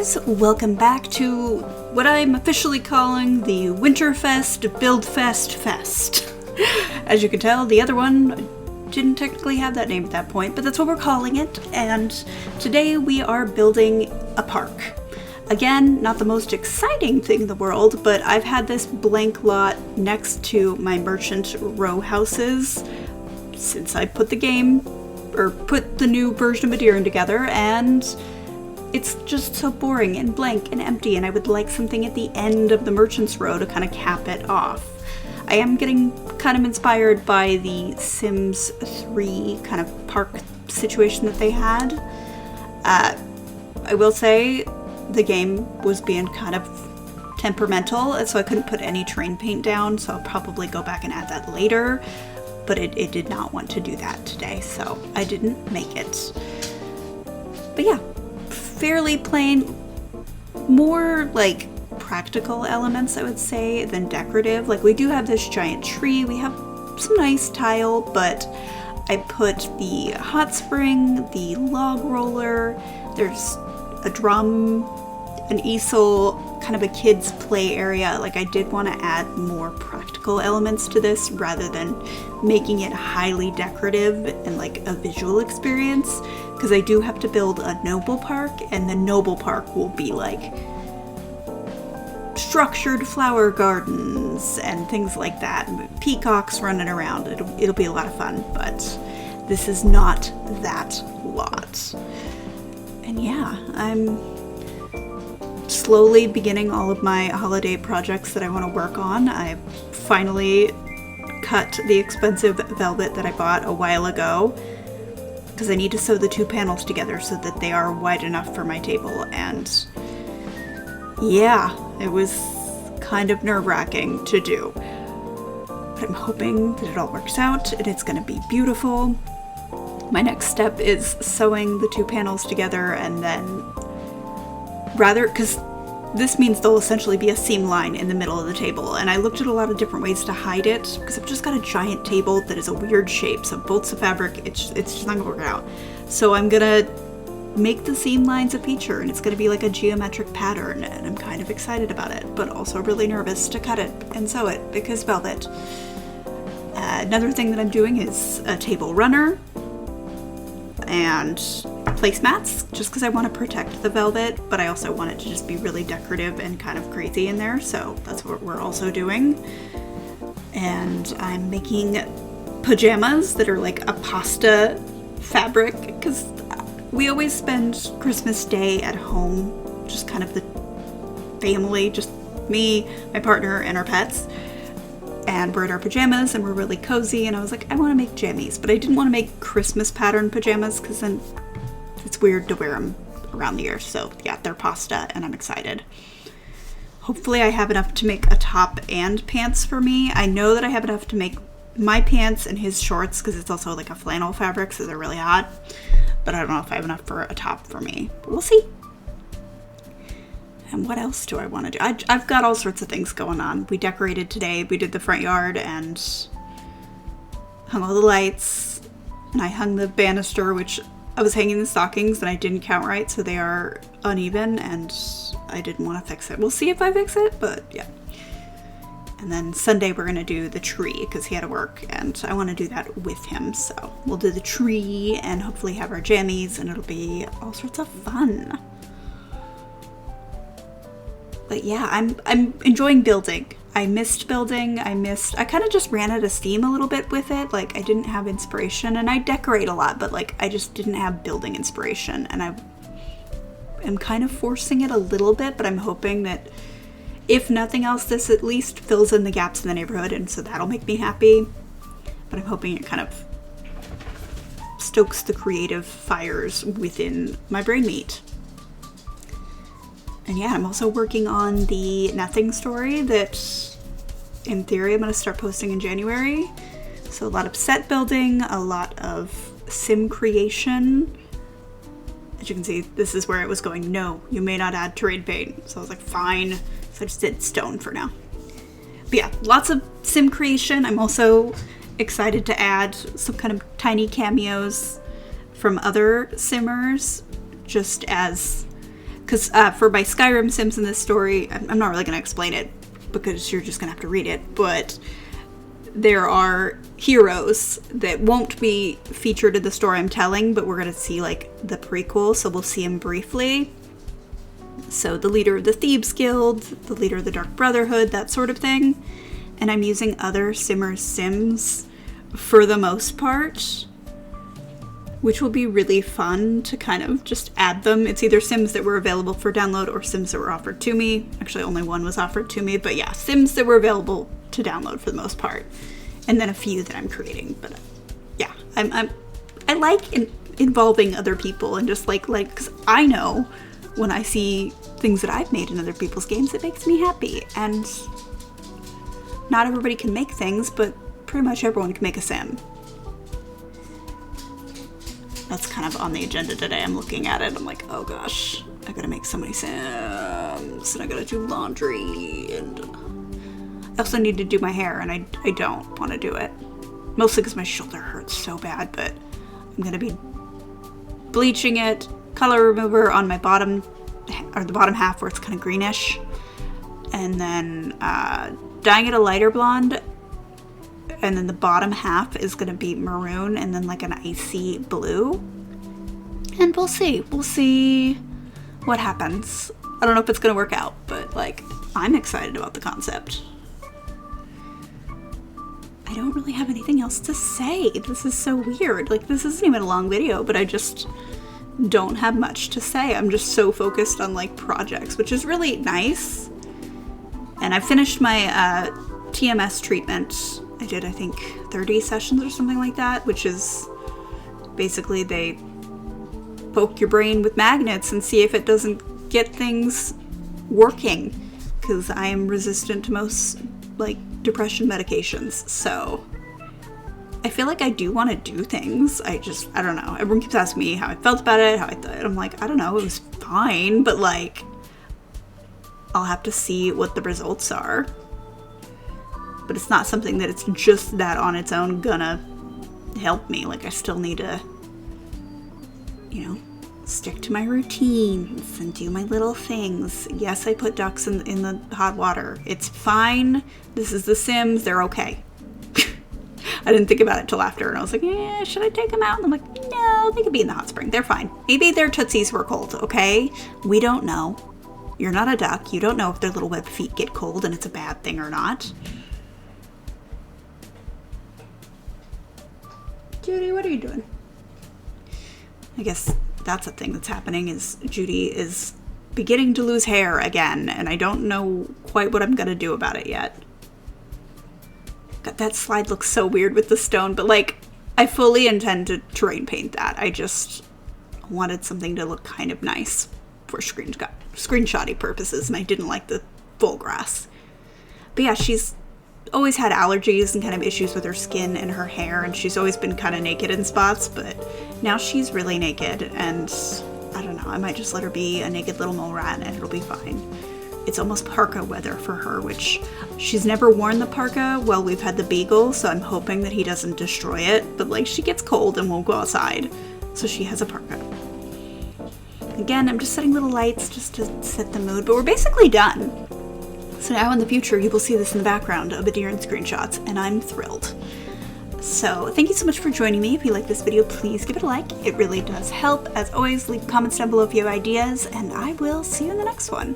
guys, welcome back to what I'm officially calling the Winterfest Buildfest Fest. As you can tell, the other one didn't technically have that name at that point, but that's what we're calling it, and today we are building a park. Again, not the most exciting thing in the world, but I've had this blank lot next to my merchant row houses since I put the new version of Edirann together, and it's just so boring and blank and empty, and I would like something at the end of the merchant's row to kind of cap it off. I am getting kind of inspired by the Sims 3 kind of park situation that they had. I will say the game was being kind of temperamental, and so I couldn't put any terrain paint down, so I'll probably go back and add that later, but it did not want to do that today, so I didn't make it. But yeah, fairly plain, more like practical elements, I would say, than decorative. Like, we do have this giant tree, we have some nice tile, but I put the hot spring, the log roller, there's a drum, an easel, kind of a kid's play area. Like, I did want to add more practical elements to this rather than making it highly decorative and like a visual experience, because I do have to build a noble park, and the noble park will be like structured flower gardens and things like that, peacocks running around. It'll be a lot of fun, but this is not that lot. And yeah, I'm slowly beginning all of my holiday projects that I want to work on. I finally cut the expensive velvet that I bought a while ago, because I need to sew the two panels together so that they are wide enough for my table, and yeah, it was kind of nerve-wracking to do. But I'm hoping that it all works out and it's going to be beautiful. My next step is sewing the two panels together, and then because this means there'll essentially be a seam line in the middle of the table, and I looked at a lot of different ways to hide it, because I've just got a giant table that is a weird shape, so bolts of fabric, it's just not gonna work out. So I'm gonna make the seam lines a feature, and it's gonna be like a geometric pattern, and I'm kind of excited about it, but also really nervous to cut it and sew it, because velvet. Another thing that I'm doing is a table runner and placemats, just because I want to protect the velvet, but I also want it to just be really decorative and kind of crazy in there, so that's what we're also doing. And I'm making pajamas that are like a pasta fabric, because we always spend Christmas Day at home, just kind of the family, just me, my partner, and our pets. And we're in our pajamas and we're really cozy, and I was like, I want to make jammies, but I didn't want to make Christmas pattern pajamas because then it's weird to wear them around the year. So yeah, they're pasta, and I'm excited. Hopefully I have enough to make a top and pants for me. I know that I have enough to make my pants and his shorts, because it's also like a flannel fabric, so they're really hot, but I don't know if I have enough for a top for me, but we'll see. And what else do I want to do? I've got all sorts of things going on. We decorated today. We did the front yard and hung all the lights. And I hung the banister, which I was hanging the stockings and I didn't count right, so they are uneven, and I didn't want to fix it. We'll see if I fix it, but yeah. And then Sunday we're going to do the tree, because he had to work, and I want to do that with him. So we'll do the tree and hopefully have our jammies, and it'll be all sorts of fun. But yeah, I'm enjoying building. I missed building. I kind of just ran out of steam a little bit with it. Like, I didn't have inspiration, and I decorate a lot, but like, I just didn't have building inspiration, and I am kind of forcing it a little bit, but I'm hoping that if nothing else, this at least fills in the gaps in the neighborhood, and so that'll make me happy. But I'm hoping it kind of stokes the creative fires within my brain meat. And yeah, I'm also working on the Nothing story that, in theory, I'm going to start posting in January. So a lot of set building, a lot of sim creation. As you can see, this is where it was going, no, you may not add terrain paint. So I was like, fine. So I just did stone for now. But yeah, lots of sim creation. I'm also excited to add some kind of tiny cameos from other simmers, just as Because for my Skyrim Sims in this story, I'm not really going to explain it because you're just going to have to read it, but there are heroes that won't be featured in the story I'm telling, but we're going to see like the prequel, so we'll see them briefly. So the leader of the Thieves Guild, the leader of the Dark Brotherhood, that sort of thing. And I'm using other Simmers Sims for the most part, which will be really fun to kind of just add them. It's either Sims that were available for download or Sims that were offered to me. Actually, only one was offered to me, but yeah, Sims that were available to download for the most part. And then a few that I'm creating, but yeah, I like involving other people and just like, because I know when I see things that I've made in other people's games, it makes me happy. And not everybody can make things, but pretty much everyone can make a sim. That's kind of on the agenda today. I'm looking at it. I'm like, oh gosh, I gotta make so many sims, and I gotta do laundry, and I also need to do my hair, and I don't want to do it. Mostly because my shoulder hurts so bad, but I'm gonna be bleaching it, color remover on my bottom, or the bottom half where it's kind of greenish, and then dyeing it a lighter blonde, and then the bottom half is going to be maroon and then like an icy blue. And we'll see what happens. I don't know if it's going to work out, but like, I'm excited about the concept. I don't really have anything else to say. This is so weird. Like, this isn't even a long video, but I just don't have much to say. I'm just so focused on like projects, which is really nice. And I finished my TMS treatment. I did, I think, 30 sessions or something like that, which is basically they poke your brain with magnets and see if it doesn't get things working, because I am resistant to most like depression medications. So I feel like I do want to do things. I don't know. Everyone keeps asking me how I felt about it, how I thought. I'm like, I don't know, it was fine, but like, I'll have to see what the results are. But it's not something that it's just that on its own gonna help me. Like, I still need to, you know, stick to my routines and do my little things. Yes, I put ducks in the hot water. It's fine. This is The Sims. They're okay. I didn't think about it till after, and I was like, yeah, should I take them out? And I'm like, no, they could be in the hot spring. They're fine. Maybe their tootsies were cold, okay? We don't know. You're not a duck. You don't know if their little web feet get cold and it's a bad thing or not. Judy, what are you doing? I guess that's a thing that's happening, is Judy is beginning to lose hair again, and I don't know quite what I'm gonna do about it yet. God, that slide looks so weird with the stone, but like, I fully intend to terrain paint that. I just wanted something to look kind of nice for screenshotty purposes, and I didn't like the full grass. But yeah, she's always had allergies and kind of issues with her skin and her hair, and she's always been kind of naked in spots, but now she's really naked, and I don't know, I might just let her be a naked little mole rat and it'll be fine. It's almost parka weather for her, which she's never worn the parka while we've had the beagle, so I'm hoping that he doesn't destroy it, but like, she gets cold and won't go outside, so she has a parka. Again, I'm just setting little lights just to set the mood, but we're basically done. So now in the future, you will see this in the background of Edirann screenshots, and I'm thrilled. So thank you so much for joining me. If you like this video, please give it a like. It really does help. As always, leave comments down below if you have ideas, and I will see you in the next one.